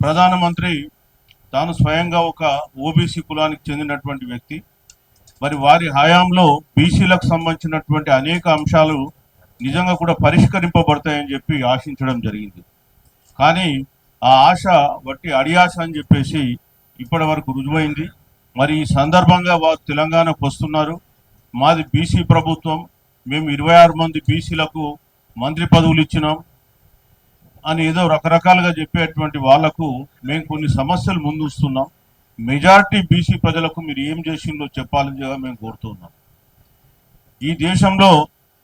ప్రధానమంత్రి తాను స్వయంగా ఒక ఓబీసీ కులానికి చెందినటువంటి వ్యక్తి. మరి వారి హయాంలో బీసీలకు సంబంధించినటువంటి అనేక అంశాలు నిజంగా కూడా పరిష్కరింపబడతాయని చెప్పి ఆశించడం జరిగింది. కానీ ఆ ఆశ బట్టి అడియాశ అని చెప్పేసి ఇప్పటి వరకు రుజువైంది. మరి ఈ సందర్భంగా వారు తెలంగాణకు వస్తున్నారు. మాది బీసీ ప్రభుత్వం, మేము 26 మంది బీసీలకు మంత్రి పదవులు ఇచ్చినాం అని ఏదో రకరకాలుగా చెప్పేటువంటి వాళ్లకు మేము కొన్ని సమస్యలు ముందుస్తున్నాం. మెజారిటీ బీసీ ప్రజలకు మీరు ఏం చేసిందో చెప్పాలని మేము కోరుతున్నాం. ఈ దేశంలో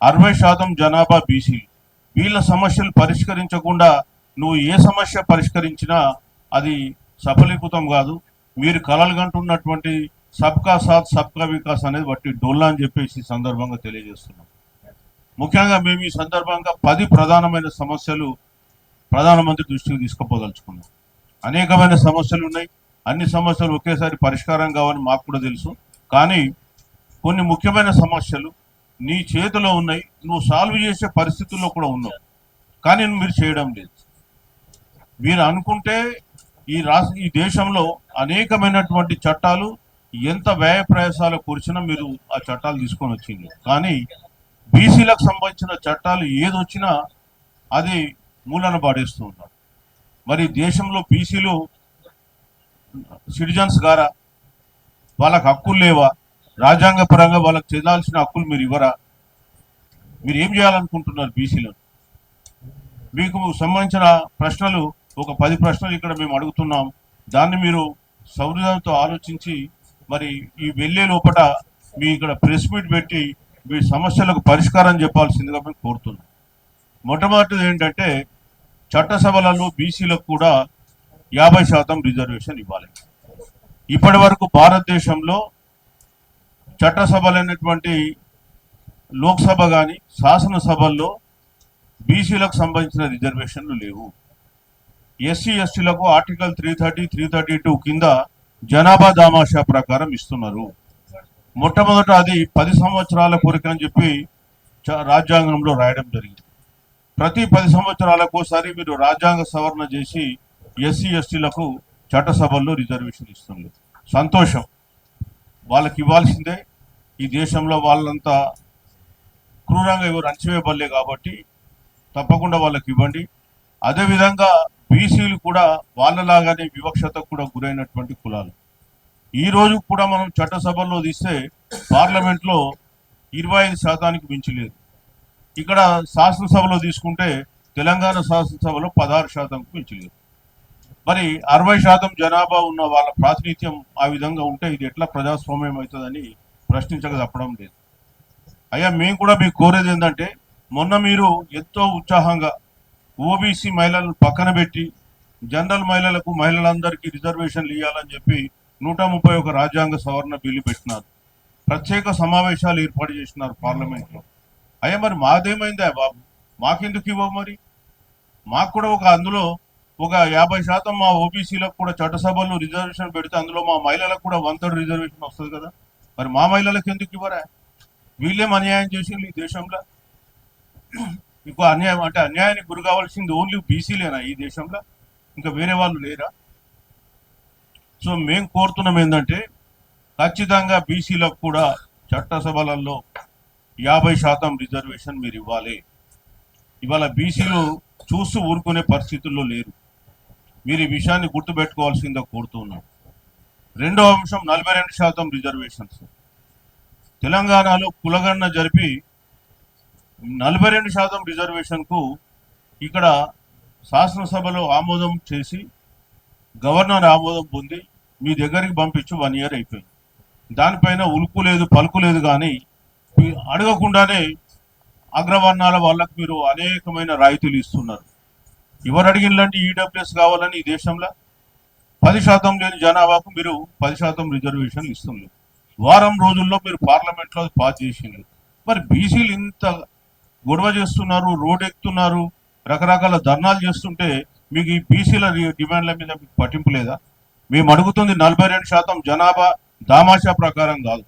60% జనాభా బీసీలు. వీళ్ళ సమస్యలు పరిష్కరించకుండా నువ్వు ఏ సమస్య పరిష్కరించినా అది సఫలీకృతం కాదు. మీరు కలలు కంటున్నటువంటి సబ్కా సాత్ సబ్కా వికాస్ అనేది బట్టి డొల్లా అని చెప్పేసి సందర్భంగా తెలియజేస్తున్నాం. ముఖ్యంగా మేము ఈ సందర్భంగా 10 ప్రధానమైన సమస్యలు ప్రధానమంత్రి దృష్టికి తీసుకుపోదలుచుకున్నాం. అనేకమైన సమస్యలు ఉన్నాయి. అన్ని సమస్యలు ఒకేసారి పరిష్కారం కావని మాకు కూడా తెలుసు. కానీ కొన్ని ముఖ్యమైన సమస్యలు నీ చేతిలో ఉన్నాయి, నువ్వు సాల్వ్ చేసే పరిస్థితుల్లో కూడా ఉన్నావు, కానీ మీరు చేయడం లేదు. మీరు అనుకుంటే ఈ దేశంలో అనేకమైనటువంటి చట్టాలు ఎంత వ్యయ ప్రయాసాలు కూర్చున్నా మీరు ఆ చట్టాలు తీసుకొని వచ్చింది. కానీ బీసీలకు సంబంధించిన చట్టాలు ఏదొచ్చినా అది మూలన పాడేస్తూ ఉన్నారు. మరి దేశంలో బీసీలు సిటిజన్స్ గారా? వాళ్ళకి హక్కులు లేవా? రాజ్యాంగ పరంగా వాళ్ళకి చెందాల్సిన హక్కులు మీరు ఇవ్వరా? మీరు ఏం చేయాలనుకుంటున్నారు బీసీలను? మీకు సంబంధించిన ప్రశ్నలు ఒక 10 ప్రశ్నలు ఇక్కడ మేము అడుగుతున్నాం. దాన్ని మీరు సౌహృదంతో ఆలోచించి మరి ఈ వెళ్ళే లోపల మీ ఇక్కడ ప్రెస్ మీట్ పెట్టి మీ సమస్యలకు పరిష్కారం చెప్పాల్సిందిగా మేము కోరుతున్నాం. మొట్టమొదటిది ఏంటంటే చట్టసభలలో బీసీలకు కూడా 50% రిజర్వేషన్ ఇవ్వాలి. ఇప్పటి వరకు భారతదేశంలో చట్టసభలైనటువంటి లోక్సభ కానీ శాసనసభల్లో బీసీలకు సంబంధించిన రిజర్వేషన్లు లేవు. ఎస్సీ ఎస్టీలకు ఆర్టికల్ 330, 332 కింద జనాభా దామాషా ప్రకారం ఇస్తున్నారు. మొట్టమొదట అది 10 సంవత్సరాల కోరిక అని చెప్పి రాజ్యాంగంలో రాయడం జరిగింది. ప్రతి 10 సంవత్సరాలకు ఒకసారి మీరు రాజ్యాంగ సవరణ చేసి ఎస్సీ ఎస్టీలకు చట్టసభల్లో రిజర్వేషన్ ఇస్తుంది. సంతోషం, వాళ్ళకి ఇవ్వాల్సిందే. ఈ దేశంలో వాళ్ళంతా క్రూరంగా ఎవరు అణచివేయబడలే కాబట్టి తప్పకుండా వాళ్ళకి ఇవ్వండి. అదేవిధంగా బీసీలు కూడా వాళ్ళలాగానే వివక్షతకు కూడా గురైనటువంటి కులాలు. ఈ రోజు కూడా మనం చట్టసభల్లో తీస్తే పార్లమెంట్లో 25% మించి లేదు. ఇక్కడ శాసనసభలో తీసుకుంటే తెలంగాణ శాసనసభలో 16% మించి లేదు. మరి 60% జనాభా ఉన్న వాళ్ళ ప్రాతినిధ్యం ఆ విధంగా ఉంటే ఇది ఎట్లా ప్రజాస్వామ్యం అవుతుందని ప్రశ్నించక తప్పడం లేదు. అయ్యా, మేము కూడా మీకు కోరేది ఏంటంటే, మొన్న మీరు ఎంతో ఉత్సాహంగా ఓబీసీ మహిళలను పక్కన పెట్టి జనరల్ మహిళలందరికీ రిజర్వేషన్లు ఇవ్వాలని చెప్పి 131 రాజ్యాంగ సవరణ బిల్లు పెట్టినారు. ప్రత్యేక సమావేశాలు ఏర్పాటు చేసినారు పార్లమెంట్లో. అయ్యా, మరి మాదేమైందా బాబు? మాకెందుకు ఇవ్వవు? మరి మాకు కూడా అందులో ఒక 50% మా ఓబీసీలకు కూడా చట్టసభల్లో రిజర్వేషన్ పెడితే అందులో మా మహిళలకు కూడా 1/3 రిజర్వేషన్ వస్తుంది కదా. మరి మా మహిళలకు ఎందుకు ఇవ్వరా? వీళ్ళేం అన్యాయం చేసింది ఈ దేశంలో? మీకు అన్యాయం అంటే అన్యాయానికి గురి కావాల్సింది ఓన్లీ బీసీలేనా ఈ దేశంలో? ఇంకా వేరే వాళ్ళు లేరా? సో మేము కోరుతున్నాం ఏంటంటే ఖచ్చితంగా బీసీలకు కూడా చట్టసభలలో 50% రిజర్వేషన్ మీరు ఇవ్వాలి. ఇవాళ బీసీలు చూస్తూ ఊరుకునే పరిస్థితుల్లో లేరు. మీరు ఈ విషయాన్ని గుర్తుపెట్టుకోవాల్సిందిగా కోరుతున్నాం. రెండవ అంశం 42% రిజర్వేషన్స్. తెలంగాణలో కులగణన జరిపి 42% రిజర్వేషన్కు ఇక్కడ శాసనసభలో ఆమోదం చేసి గవర్నర్ ఆమోదం పొంది మీ దగ్గరికి పంపించి 1 year అయిపోయింది. దానిపైన ఉలుకు లేదు పలుకు లేదు. కానీ అడగకుండానే అగ్రవర్ణాల వాళ్ళకు మీరు అనేకమైన రాయితీలు ఇస్తున్నారు. ఎవరు అడిగినలాంటి ఈడబ్ల్యూఎస్ కావాలని ఈ దేశంలో 10% లేని జనాభాకు మీరు 10% రిజర్వేషన్లు ఇస్తున్నారు. వారం రోజుల్లో మీరు పార్లమెంట్లో పాస్ చేసింది. మరి బీసీలు ఇంత గొడవ చేస్తున్నారు, రోడ్ ఎక్కుతున్నారు, రకరకాల ధర్నాలు చేస్తుంటే మీకు ఈ బీసీల డిమాండ్ల మీద మీకు పట్టింపు లేదా? మేము అడుగుతుంది 42% జనాభా దామాషా ప్రకారం కాదు.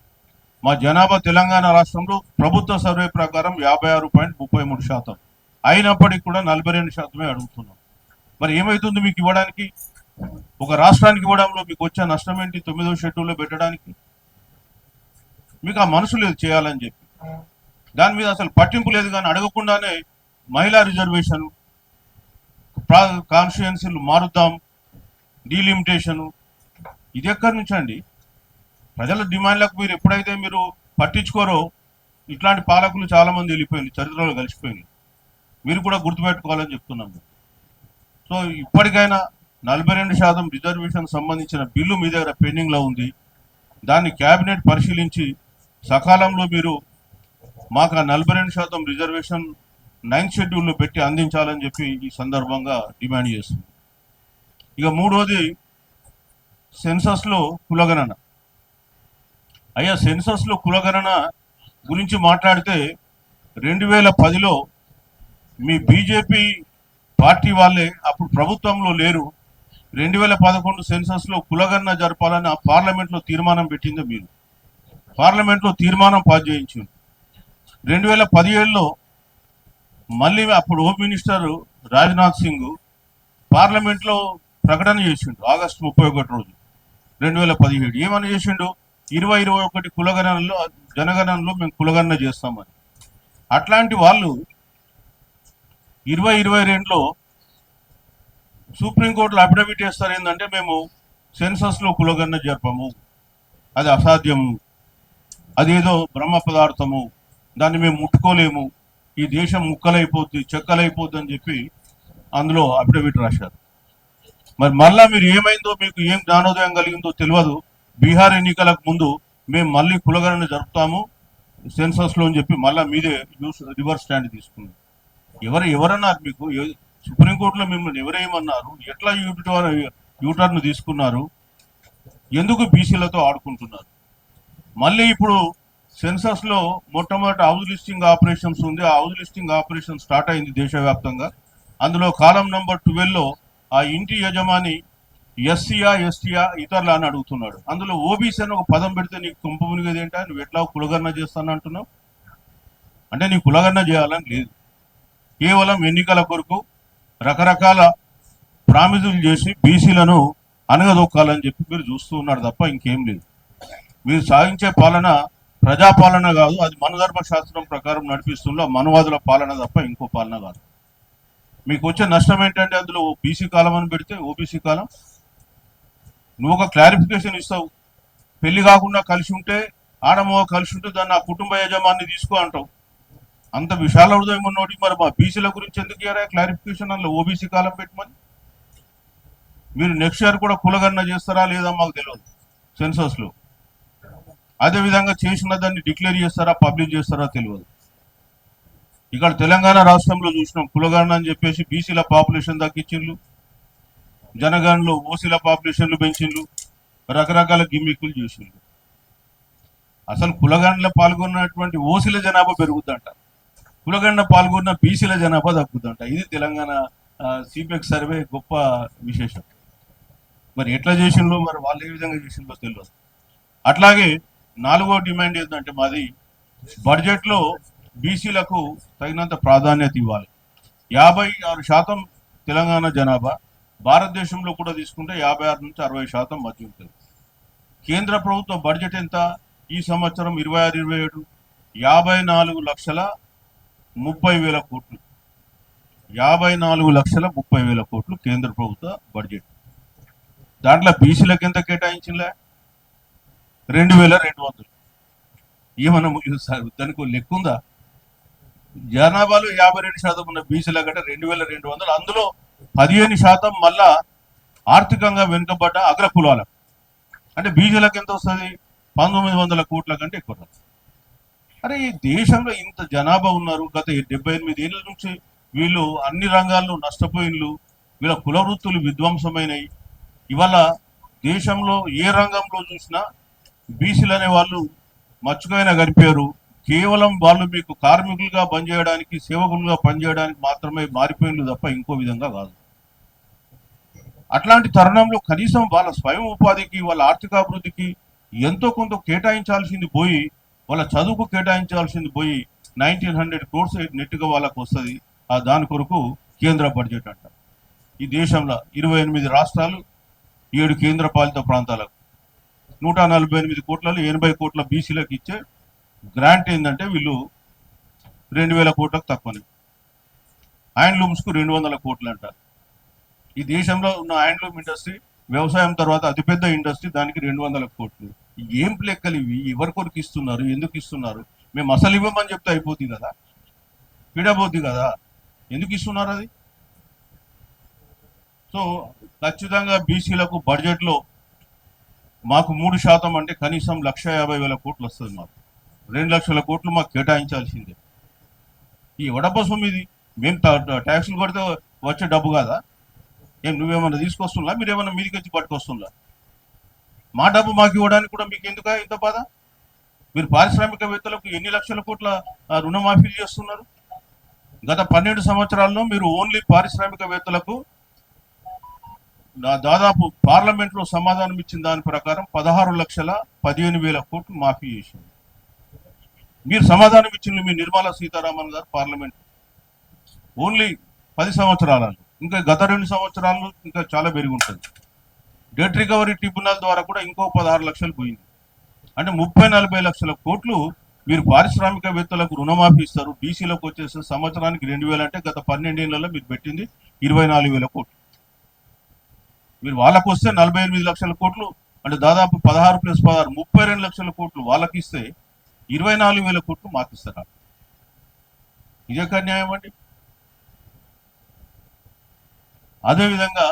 మా జనాభా తెలంగాణ రాష్ట్రంలో ప్రభుత్వ సర్వే ప్రకారం 56.33%. అయినప్పటికీ కూడా 42% అడుగుతున్నాం. మరి ఏమవుతుంది మీకు ఇవ్వడానికి? ఒక రాష్ట్రానికి ఇవ్వడంలో మీకు వచ్చే నష్టం ఏంటి? 9వ షెడ్యూల్లో పెట్టడానికి మీకు ఆ మనసు లేదు చేయాలని చెప్పి. దాని మీద అసలు పట్టింపు లేదు. కానీ అడగకుండానే మహిళా రిజర్వేషన్, కాన్స్టిట్యుయెన్సీలు మారుద్దాం, డీలిమిటేషను, ఇది ఎక్కడి నుంచి అండి? ప్రజల డిమాండ్లకు మీరు ఎప్పుడైతే మీరు పట్టించుకోరో ఇట్లాంటి పాలకులు చాలా మంది వెళ్ళిపోయింది, చరిత్రలో కలిసిపోయింది. మీరు కూడా గుర్తుపెట్టుకోవాలని చెప్తున్నాం. సో ఇప్పటికైనా 42% రిజర్వేషన్ సంబంధించిన బిల్లు మీ దగ్గర పెండింగ్లో ఉంది. దాన్ని క్యాబినెట్ పరిశీలించి సకాలంలో మీరు మాకు ఆ 42% రిజర్వేషన్ 9th షెడ్యూల్లో పెట్టి అందించాలని చెప్పి ఈ సందర్భంగా డిమాండ్ చేస్తుంది. ఇక మూడోది సెన్సస్లో కులగణన. అయ్యా, సెన్సస్లో కులగణన గురించి మాట్లాడితే 2010లో మీ బీజేపీ పార్టీ వాళ్ళే అప్పుడు ప్రభుత్వంలో లేరు. 2011 సెన్సస్లో కులగణన జరపాలని ఆ పార్లమెంట్లో తీర్మానం పెట్టింది మీరు. పార్లమెంట్లో తీర్మానం పాస్ చేయించింది. 2017లో మళ్ళీ అప్పుడు హోమ్ మినిస్టర్ రాజ్నాథ్ సింగ్ పార్లమెంట్లో ప్రకటన చేసిండు ఆగస్టు 31 రోజు 2017. ఏమని చేసిండు? 2021 కులగణనలో జనగణనలో మేము కులగణన చేస్తామని. అట్లాంటి వాళ్ళు 2022లో సుప్రీంకోర్టులో అఫిడవిట్ చేస్తారు ఏంటంటే మేము సెన్సస్లో కులగణన జరపము, అది అసాధ్యము, అదేదో బ్రహ్మ పదార్థము, దాన్ని మేము ముట్టుకోలేము, ఈ దేశం ముక్కలైపోద్ది చెక్కలైపోద్ది అని చెప్పి అందులో అఫిడవిట్ రాశారు. మరి మళ్ళా మీరు ఏమైందో మీకు ఏం జ్ఞానోదయం కలిగిందో తెలియదు. బీహార్ ఎన్నికలకు ముందు మేము మళ్ళీ కులగణన జరుపుతాము సెన్సస్లో అని చెప్పి మళ్ళీ మీదే రివర్స్ స్టాండ్ తీసుకున్నాం. ఎవరన్నారు మీకు? సుప్రీంకోర్టులో మిమ్మల్ని ఎవరేమన్నారు? ఎట్లా యూటర్న్ తీసుకున్నారు? ఎందుకు బీసీలతో ఆడుకుంటున్నారు? మళ్ళీ ఇప్పుడు సెన్సస్లో మొట్టమొదటి హౌస్ లిస్టింగ్ ఆపరేషన్స్ ఉంది. ఆ హౌస్ లిస్టింగ్ ఆపరేషన్ స్టార్ట్ అయింది దేశవ్యాప్తంగా. అందులో కాలం నెంబర్ 12లో ఆ ఇంటి యజమాని ఎస్సీయా ఎస్టీయా ఇతరులు అని అడుగుతున్నాడు. అందులో ఓబీసీ అని ఒక పదం పెడితే నీకు కుంప మునిగేది ఏంటా? నువ్వు ఎట్లా కులగణన చేస్తాను అంటున్నావు? అంటే నీ కులగణన చేయాలని లేదు, కేవలం ఎన్నికల కొరకు రకరకాల ప్రామిజులు చేసి బీసీలను అనగదొక్కాలని చెప్పి మీరు చూస్తూ ఉన్నారు తప్ప ఇంకేం లేదు. మీరు సాగించే పాలన ప్రజాపాలన కాదు, అది మనధర్మ శాస్త్రం ప్రకారం నడిపిస్తుందో మనవాదుల పాలన తప్ప ఇంకో పాలన కాదు. మీకు వచ్చే నష్టం ఏంటంటే అందులో బీసీ కాలం అని పెడితే ఓబీసీ కాలం, నువ్వు ఒక క్లారిఫికేషన్ ఇస్తావు. పెళ్లి కాకుండా కలిసి ఉంటే, ఆడమో కలిసి ఉంటే దాన్ని ఆ కుటుంబ యజమాన్ని తీసుకో అంటావు. అంత విశాల హృదయం ఉన్నోటి మరి మా బీసీల గురించి ఎందుకు ఇయ్యారా క్లారిఫికేషన్? అందులో ఓబీసీ కాలం పెట్టమని. మీరు నెక్స్ట్ ఇయర్ కూడా కులగణన చేస్తారా లేదా మాకు తెలియదు సెన్సస్లో. అదేవిధంగా చేసిన దాన్ని డిక్లేర్ చేస్తారా పబ్లిష్ చేస్తారా తెలియదు. ఇక్కడ తెలంగాణ రాష్ట్రంలో చూసినాం కులగణన అని చెప్పేసి బీసీల పాపులేషన్ తగ్గించిండ్రు, జనగణనలో ఓసీల పాపులేషన్లు పెంచిండ్రు, రకరకాల గిమ్మిక్కులు చేసిండ్రు. అసలు కులగణనలో పాల్గొన్నటువంటి ఓసీల జనాభా పెరుగుద్దంట, కులగణన పాల్గొన్న బీసీల జనాభా తగ్గుద్దంట. ఇది తెలంగాణ సిపెక్ సర్వే గొప్ప విశేషం. మరి ఎట్లా చేసిండ్రో, మరి వాళ్ళు ఏ విధంగా చేసిండ్రో తెలియదు. అట్లాగే 4వ డిమాండ్ ఏంటంటే మాది బడ్జెట్లో బీసీలకు తగినంత ప్రాధాన్యత ఇవ్వాలి. 56% తెలంగాణ జనాభా, భారతదేశంలో కూడా తీసుకుంటే 56 నుంచి 60% మధ్య ఉంటుంది. కేంద్ర ప్రభుత్వ బడ్జెట్ ఎంత ఈ సంవత్సరం 26-27? 54,30,000 కోట్లు. 54,30,000 కోట్లు కేంద్ర ప్రభుత్వ బడ్జెట్. దాంట్లో బీసీలకు ఎంత కేటాయించిందా? 2,200. ఏమన్నా దానికి లెక్క ఉందా? జనాభాలో 52% ఉన్న బీసీల కంటే 2,200, అందులో 15% మళ్ళా ఆర్థికంగా వెనుకబడ్డ అగ్ర కులాలకు. అంటే బీసీలకు ఎంత వస్తుంది? 1,900 కోట్ల కంటే ఎక్కువ. అరే ఈ దేశంలో ఇంత జనాభా ఉన్నారు, గత 78 ఏళ్ళ నుంచి వీళ్ళు అన్ని రంగాల్లో నష్టపోయిన్లు, వీళ్ళ కుల వృత్తులు విధ్వంసమైనవి. ఇవాళ దేశంలో ఏ రంగంలో చూసినా బీసీలు అనే వాళ్ళు మచ్చుకైనా కనిపారు. కేవలం వాళ్ళు మీకు కార్మికులుగా పనిచేయడానికి, సేవకులుగా పనిచేయడానికి మాత్రమే మారిపోయిన్లు తప్ప ఇంకో విధంగా కాదు. అట్లాంటి తరుణంలో కనీసం వాళ్ళ స్వయం ఉపాధికి, వాళ్ళ ఆర్థికాభివృద్ధికి ఎంతో కొంత కేటాయించాల్సింది పోయి, వాళ్ళ చదువుకు కేటాయించాల్సింది పోయి 1,900 crores నెట్గా వాళ్ళకు వస్తుంది. దాని కొరకు కేంద్ర బడ్జెట్ అంట. ఈ దేశంలో 28 రాష్ట్రాలు 7 కేంద్ర పాలిత ప్రాంతాలకు 148 కోట్లలో 80 కోట్ల బీసీలకు ఇచ్చే గ్రాంట్ ఏంటంటే వీళ్ళు 2000 కోట్లకు తక్కువనే. హ్యాండ్లూమ్స్కు 200 కోట్లు అంట. ఈ దేశంలో ఉన్న హ్యాండ్లూమ్ ఇండస్ట్రీ వ్యవసాయం తర్వాత అతిపెద్ద ఇండస్ట్రీ, దానికి 200 కోట్లు. ఏం లెక్కలు ఇవి? ఎవరి కొరకు ఇస్తున్నారు? ఎందుకు ఇస్తున్నారు? మేము అసలు ఇవ్వమని చెప్తే అయిపోతుంది కదా, పీడబోద్ది కదా, ఎందుకు ఇస్తున్నారు అది? సో ఖచ్చితంగా బీసీలకు బడ్జెట్లో మాకు 3% అంటే కనీసం 1,50,000 కోట్లు వస్తుంది. మాకు 2 లక్షల కోట్లు మాకు కేటాయించాల్సిందే. ఈ వడప సొమ్మిది మేము ట్యాక్సులు కడితే వచ్చే డబ్బు కాదా? ఏం నువ్వేమన్నా తీసుకొస్తున్నా, మీరేమన్నా మీదికి వచ్చి పట్టుకొస్తున్నా? మా డబ్బు మాకు ఇవ్వడానికి కూడా మీకు ఎందుకు ఇంత బాధ? మీరు పారిశ్రామికవేత్తలకు ఎన్ని లక్షల కోట్ల రుణమాఫీలు చేస్తున్నారు? గత 12 సంవత్సరాల్లో మీరు ఓన్లీ పారిశ్రామికవేత్తలకు దాదాపు పార్లమెంట్లో సమాధానం ఇచ్చిన దాని ప్రకారం 16,15,000 కోట్లు మాఫీ చేసింది. మీరు సమాధానం ఇచ్చింది మీ నిర్మలా సీతారామన్ గారు పార్లమెంట్ ఓన్లీ 10 సంవత్సరాలలో. ఇంకా గత 2 సంవత్సరాలు ఇంకా చాలా పెరిగి ఉంటుంది. డెట్ రికవరీ ట్రిబ్యునల్ ద్వారా కూడా ఇంకో 16 లక్షలు పోయింది. అంటే 30-40 లక్షల కోట్లు మీరు పారిశ్రామికవేత్తలకు రుణమాఫీ ఇస్తారు. బీసీలకు వచ్చేసి సంవత్సరానికి 2,000 అంటే గత 12 ఏళ్లలో మీరు పెట్టింది 24,000 కోట్లు. మీరు వాళ్ళకు వస్తే 48 లక్షల కోట్లు, అంటే దాదాపు 16 + 16 32 లక్షల కోట్లు వాళ్ళకి ఇస్తే 24,000 కోట్లు మాకు ఇస్తారా? ఇదే కదా న్యాయం అండి. అదేవిధంగా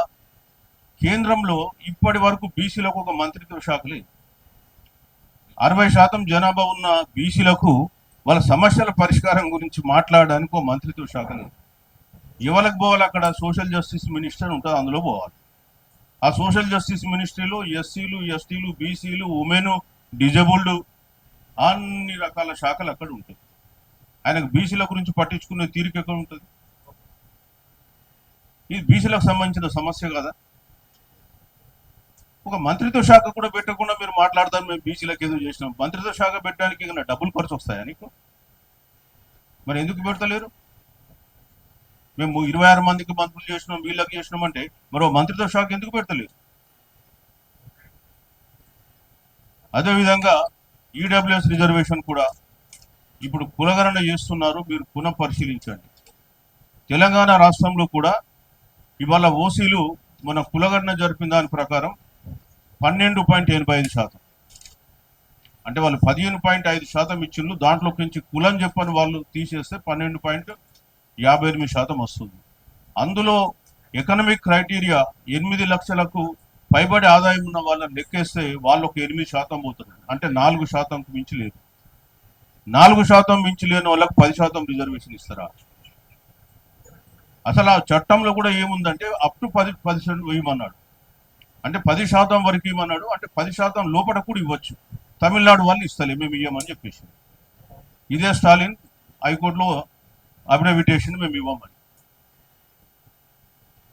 కేంద్రంలో ఇప్పటి వరకు బీసీలకు ఒక మంత్రిత్వ శాఖ లేదు. 60% జనాభా ఉన్న బీసీలకు వాళ్ళ సమస్యల పరిష్కారం గురించి మాట్లాడడానికి ఒక మంత్రిత్వ శాఖ లేదు. ఎవరికి పోవాలి? అక్కడ సోషల్ జస్టిస్ మినిస్టర్ ఉంటుంది, అందులో పోవాలి. ఆ సోషల్ జస్టిస్ మినిస్ట్రీలో ఎస్సీలు, ఎస్టీలు, బీసీలు, ఉమెన్, డిజబుల్డ్ అన్ని రకాల శాఖలు అక్కడ ఉంటాయి. ఆయనకు బీసీల గురించి పట్టించుకునే తీరిక ఎక్కడ ఉంటుంది? ఇది బీసీలకు సంబంధించిన సమస్య కదా. ఒక మంత్రిత్వ శాఖ కూడా పెట్టకుండా మీరు మాట్లాడతారు మేము బీసీలకు ఏదో చేసినాం. మంత్రిత్వ శాఖ పెట్టడానికి ఏమైనా డబ్బులు ఖర్చు వస్తాయా నీకు? మరి ఎందుకు పెడతలేరు? మేము 26 మందికి మంత్రులు చేసినాం, వీళ్ళకి చేసినాం అంటే మరో మంత్రిత్వ శాఖ ఎందుకు పెడతలేరు? అదేవిధంగా ఈడబ్ల్యూఎస్ రిజర్వేషన్ కూడా ఇప్పుడు కులగణన చేస్తున్నారు, మీరు పునః పరిశీలించండి. తెలంగాణ రాష్ట్రంలో కూడా ఇవాళ ఓసీలు మన కులగణన జరిపిన దాని ప్రకారం 12.85%, అంటే వాళ్ళు 15.5% ఇచ్చిండ్రు. దాంట్లోకి నుంచి కులం చెప్పని వాళ్ళు తీసేస్తే 12.58% వస్తుంది. అందులో ఎకనామిక్ క్రైటీరియా 8 లక్షలకు పైబడి ఆదాయం ఉన్న వాళ్ళని లెక్కేస్తే వాళ్ళకు 8% పోతుంది. అంటే 4% మించి లేదు. 4% మించి లేని వాళ్ళకి 10% రిజర్వేషన్ ఇస్తారా? అసలు ఆ చట్టంలో కూడా ఏముందంటే అప్ టు 10% ఇవ్వమన్నాడు. అంటే 10% వరకు ఇవ్వమన్నాడు. అంటే 10% లోపల కూడా ఇవ్వచ్చు. తమిళనాడు వాళ్ళు ఇస్తలే, మేము ఇవ్వమని చెప్పేసి ఇదే స్టాలిన్ హైకోర్టులో అఫిడవిటేషన్ మేము ఇవ్వమని.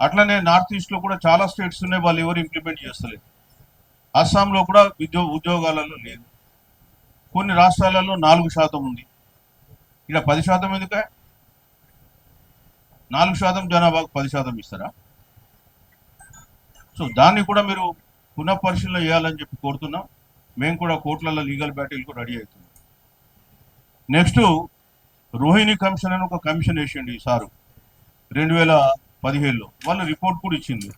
అట్లనే నార్త్ ఈస్ట్లో కూడా చాలా స్టేట్స్ ఉన్నాయి, వాళ్ళు ఎవరు ఇంప్లిమెంట్ చేస్తలేదు. అస్సాంలో కూడా ఉద్యోగాలలో లేదు. కొన్ని రాష్ట్రాలలో 4% ఉంది. ఇక్కడ 10% ఎందుకే? 4% జనాభాకు 10% ఇస్తారా? సో దాన్ని కూడా మీరు పునఃపరిశీలన చేయాలని చెప్పి కోరుతున్నాం. మేము కూడా కోర్టులలో లీగల్ బ్యాటిల్కు రెడీ అవుతున్నాం. నెక్స్ట్ రోహిణి కమిషన్ అని ఒక కమిషన్ వేసిండు ఈసారి 2017లో. వాళ్ళు రిపోర్ట్ కూడా ఇచ్చింది.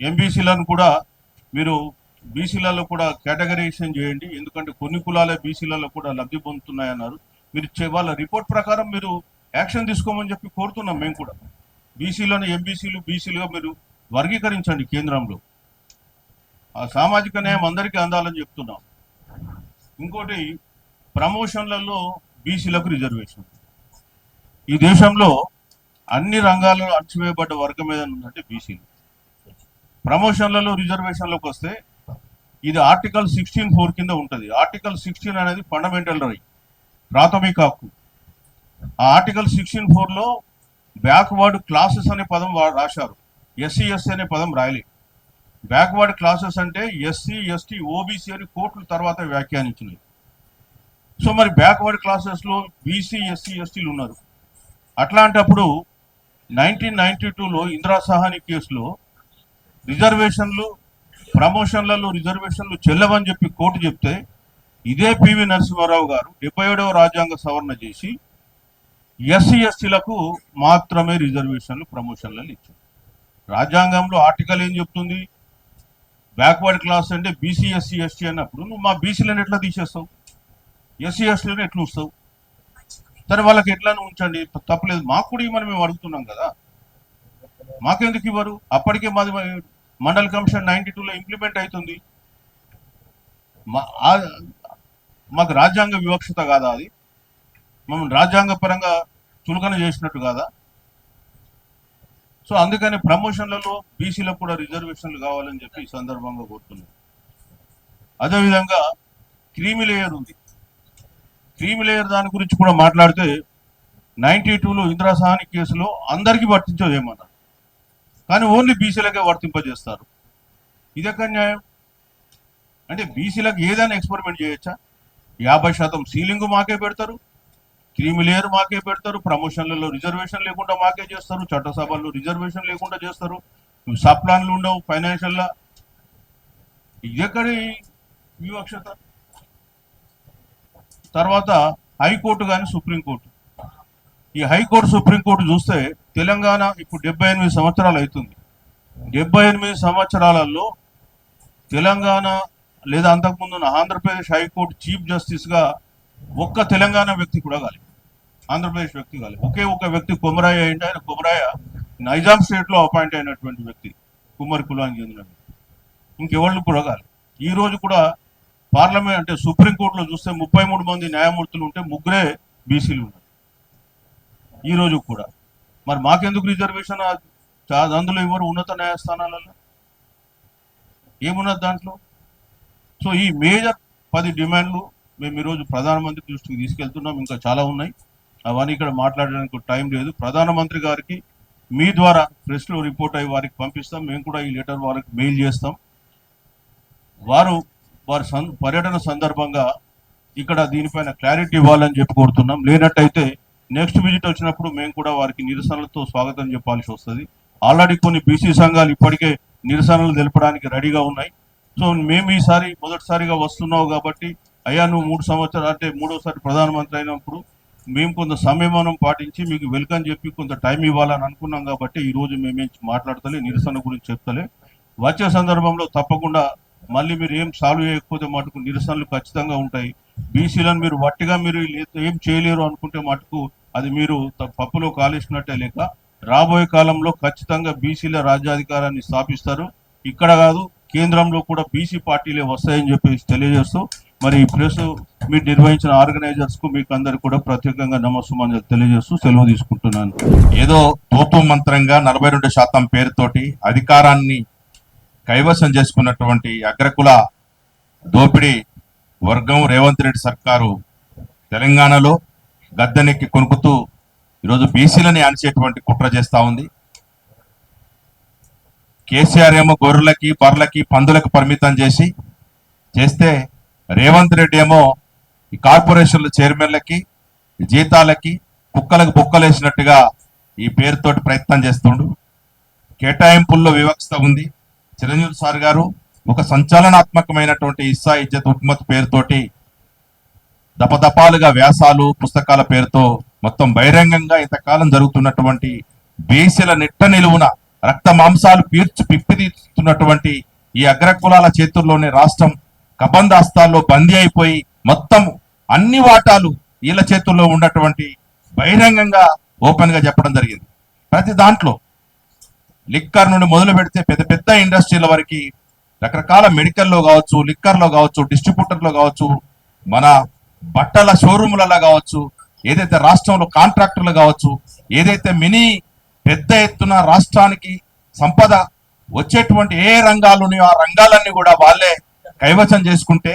ఎంబీసీలను కూడా మీరు బీసీలలో కూడా కేటగరైజేషన్ చేయండి, ఎందుకంటే కొన్ని కులాలే బీసీలలో కూడా లబ్ధి పొందుతున్నాయన్నారు. మీరు వాళ్ళ రిపోర్ట్ ప్రకారం మీరు యాక్షన్ తీసుకోమని చెప్పి కోరుతున్నాం. మేము కూడా బీసీలను ఎంబీసీలు, బీసీలుగా మీరు వర్గీకరించండి కేంద్రంలో. ఆ సామాజిక న్యాయం అందరికీ అందాలని చెప్తున్నాం. ఇంకోటి ప్రమోషన్లలో బీసీలకు రిజర్వేషన్. ఈ దేశంలో అన్ని రంగాల్లో అణచివేయబడ్డ వర్గం ఏదైనా ఉందంటే బీసీలు. ప్రమోషన్లలో రిజర్వేషన్లోకి వస్తే ఇది ఆర్టికల్ 16(4) కింద ఉంటుంది. ఆర్టికల్ 16 అనేది ఫండమెంటల్ రైట్, ప్రాథమిక హక్కు. ఆ ఆర్టికల్ 16(4)లో బ్యాక్వర్డ్ క్లాసెస్ అనే పదం రాశారు, ఎస్సీ ఎస్టీ అనే పదం రాయలేదు. బ్యాక్వర్డ్ క్లాసెస్ అంటే ఎస్సీ ఎస్టీ ఓబీసీ అని కోర్టుల తర్వాత వ్యాఖ్యానించినవి. సో మరి బ్యాక్వర్డ్ క్లాసెస్లో బీసీ ఎస్సీ ఎస్టీలు ఉన్నారు. అట్లాంటప్పుడు 1992లో ఇందిరా సహాని కేసులో రిజర్వేషన్లు ప్రమోషన్లలో రిజర్వేషన్లు చెల్లవని చెప్పి కోర్టు చెప్తే ఇదే పివి నరసింహారావు గారు 77వ రాజ్యాంగ సవరణ చేసి ఎస్సీ ఎస్టీలకు మాత్రమే రిజర్వేషన్లు ప్రమోషన్లను ఇచ్చారు. రాజ్యాంగంలో ఆర్టికల్ ఏం చెప్తుంది? బ్యాక్వర్డ్ క్లాస్ అంటే బీసీ ఎస్సీ ఎస్టీ అన్నప్పుడు నువ్వు మా బీసీలను ఎట్లా తీసేస్తావు, ఎస్సీ ఎస్టీలను ఎట్లా ఉంచుతావు? సరే వాళ్ళకి ఎట్లా ఉంచండి, తప్పలేదు. మాకు కూడా ఇవ్వమని మేము అడుగుతున్నాం కదా, మాకెందుకు ఇవ్వరు? అప్పటికే మాది మండల్ కమిషన్ 92లో ఇంప్లిమెంట్ అవుతుంది. మాకు రాజ్యాంగ వివక్షత కాదా అది? మనం రాజ్యాంగ పరంగా చులకన చేసినట్టు కాదా? సో అందుకని ప్రమోషన్లలో బీసీలకు కూడా రిజర్వేషన్లు కావాలని చెప్పి ఈ సందర్భంగా కోరుతున్నాం. అదేవిధంగా క్రీమీ లేయర్ ఉంది. క్రీమీ లేయర్ దాని గురించి కూడా మాట్లాడితే 92లో ఇందిరాసాని కేసులో అందరికీ వర్తించదేమన్నారు, కానీ ఓన్లీ బీసీలకే వర్తింపజేస్తారు. ఇదెక్కడ న్యాయం? అంటే బీసీలకు ఏదైనా ఎక్స్పెరిమెంట్ చేయొచ్చా? 50% సీలింగ్ మాకే పెడతారు, క్రీమీ లేయర్ మాకే పెడతారు, ప్రమోషన్లలో రిజర్వేషన్ లేకుండా మాకే చేస్తారు, చట్టసభల్లో రిజర్వేషన్ లేకుండా చేస్తారు, సబ్ ప్లాన్లు ఉండవు ఫైనాన్షియల్లా. ఇదెక్కడి వివక్షత? తర్వాత హైకోర్టు కానీ సుప్రీంకోర్టు. ఈ హైకోర్టు సుప్రీంకోర్టు చూస్తే తెలంగాణ ఇప్పుడు 78 సంవత్సరాలు అవుతుంది. 78 సంవత్సరాలలో తెలంగాణ లేదా అంతకుముందు ఆంధ్రప్రదేశ్ హైకోర్టు చీఫ్ జస్టిస్గా ఒక్క తెలంగాణ వ్యక్తి కూడా కాలేదు, ఆంధ్రప్రదేశ్ వ్యక్తి కాలేదు. ఒకే ఒక వ్యక్తి కొమరాయ అయింది. ఆయన కొమరాయ నైజాం స్టేట్లో అపాయింట్ అయినటువంటి వ్యక్తి, కుమ్మరి కులానికి చెందిన వ్యక్తి. ఇంకెవళ్ళు కూడా కాలేదు. ఈ రోజు కూడా పార్లమెంట్ అంటే సుప్రీంకోర్టులో చూస్తే 33 మంది న్యాయమూర్తులు ఉంటే 3 బీసీలు ఉన్నారు ఈ రోజు కూడా. మరి మాకెందుకు రిజర్వేషన్? అందులో ఇవ్వరు ఉన్నత న్యాయస్థానాలలో, ఏమున్నది దాంట్లో? సో ఈ మేజర్ 10 డిమాండ్లు మేము ఈరోజు ప్రధానమంత్రి దృష్టికి తీసుకెళ్తున్నాం. ఇంకా చాలా ఉన్నాయి, అవన్నీ ఇక్కడ మాట్లాడడానికి టైం లేదు. ప్రధానమంత్రి గారికి మీ ద్వారా ప్రెస్లో రిపోర్ట్ అయ్యి వారికి పంపిస్తాం. మేము కూడా ఈ లెటర్ వారికి మెయిల్ చేస్తాం. వారి పర్యటన సందర్భంగా ఇక్కడ దీనిపైన క్లారిటీ ఇవ్వాలని చెప్పి కోరుతున్నాం. లేనట్టయితే నెక్స్ట్ విజిట్ వచ్చినప్పుడు మేము కూడా వారికి నిరసనలతో స్వాగతం చెప్పాల్సి వస్తుంది. ఆల్రెడీ కొన్ని బీసీ సంఘాలు ఇప్పటికే నిరసనలు తెలపడానికి రెడీగా ఉన్నాయి. సో మేము ఈసారి మొదటిసారిగా వస్తున్నావు కాబట్టి అయ్యా నువ్వు 3 సంవత్సరాలు అంటే 3వసారి ప్రధానమంత్రి అయినప్పుడు మేము కొంత సంయమనం పాటించి మీకు వెల్కమ్ చెప్పి కొంత టైం ఇవ్వాలని అనుకున్నాం కాబట్టి ఈరోజు మేమేం మాట్లాడతలే, నిరసన గురించి చెప్తలే. వచ్చే సందర్భంలో తప్పకుండా మళ్ళీ మీరు ఏం సాల్వ్ చేయకపోతే మటుకు నిరసనలు ఖచ్చితంగా ఉంటాయి. బీసీలను మీరు వట్టిగా మీరు ఏం చేయలేరు అనుకుంటే మటుకు అది మీరు పప్పులో కాలేసినట్టే లెక్క. రాబోయే కాలంలో ఖచ్చితంగా బీసీల రాజ్యాధికారాన్ని స్థాపిస్తారు. ఇక్కడ కాదు కేంద్రంలో కూడా బీసీ పార్టీలే వస్తాయని చెప్పేసి తెలియజేస్తూ మరి ఈ ప్రెస్ మీట్ నిర్వహించిన ఆర్గనైజర్స్ కు మీకు అందరికి కూడా ప్రత్యేకంగా నమస్సుమాంజలి తెలియజేస్తూ సెలవు తీసుకుంటున్నాను. ఏదో తోపు మంత్రంగా 42% పేరుతోటి అధికారాన్ని కైవసం చేసుకున్నటువంటి అగ్రకుల దోపిడీ వర్గం రేవంత్ రెడ్డి సర్కారు తెలంగాణలో గద్దెనెక్కి కొనుక్కుతూ ఈరోజు బీసీలని అణిచేటువంటి కుట్ర చేస్తూ ఉంది. కేసీఆర్ ఏమో గొర్రెలకి బర్రెలకి పందులకు పరిమితం చేస్తే రేవంత్ రెడ్డి ఏమో ఈ కార్పొరేషన్ల చైర్మన్లకి జీతాలకి కుక్కలకు బొక్కలేసినట్టుగా ఈ పేరుతోటి ప్రయత్నం చేస్తుండు. కేటాయింపుల్లో వివక్షత ఉంది. చిరంజీవి సార్ గారు ఒక సంచలనాత్మకమైనటువంటి ఇస్సా ఇజ్జత్ హుక్మత్ పేరుతోటి దపదపాలుగా వ్యాసాలు పుస్తకాల పేరుతో మొత్తం బహిరంగంగా ఇంతకాలం జరుగుతున్నటువంటి బీసీల నిట్ట నిలువున రక్త మాంసాలు పిప్పితీస్తున్నటువంటి ఈ అగ్రకులాల చేతుల్లోనే రాష్ట్రం కబందాస్తాల్లో బందీ అయిపోయి మొత్తం అన్ని వాటాలు వీళ్ళ చేతుల్లో ఉన్నటువంటి బహిరంగంగా ఓపెన్ గా చెప్పడం జరిగింది. ప్రతి దాంట్లో లిక్కర్ నుండి మొదలు పెడితే పెద్ద పెద్ద ఇండస్ట్రీల వరకు రకరకాల మెడికల్లో కావచ్చు, లిక్కర్లో కావచ్చు, డిస్ట్రిబ్యూటర్లో కావచ్చు, మన బట్టల షోరూములలో కావచ్చు, ఏదైతే రాష్ట్రంలో కాంట్రాక్టర్లు కావచ్చు, ఏదైతే పెద్ద ఎత్తున రాష్ట్రానికి సంపద వచ్చేటువంటి ఏ రంగాలు ఉన్నాయో ఆ రంగాలన్నీ కూడా వాళ్ళే కైవసం చేసుకుంటే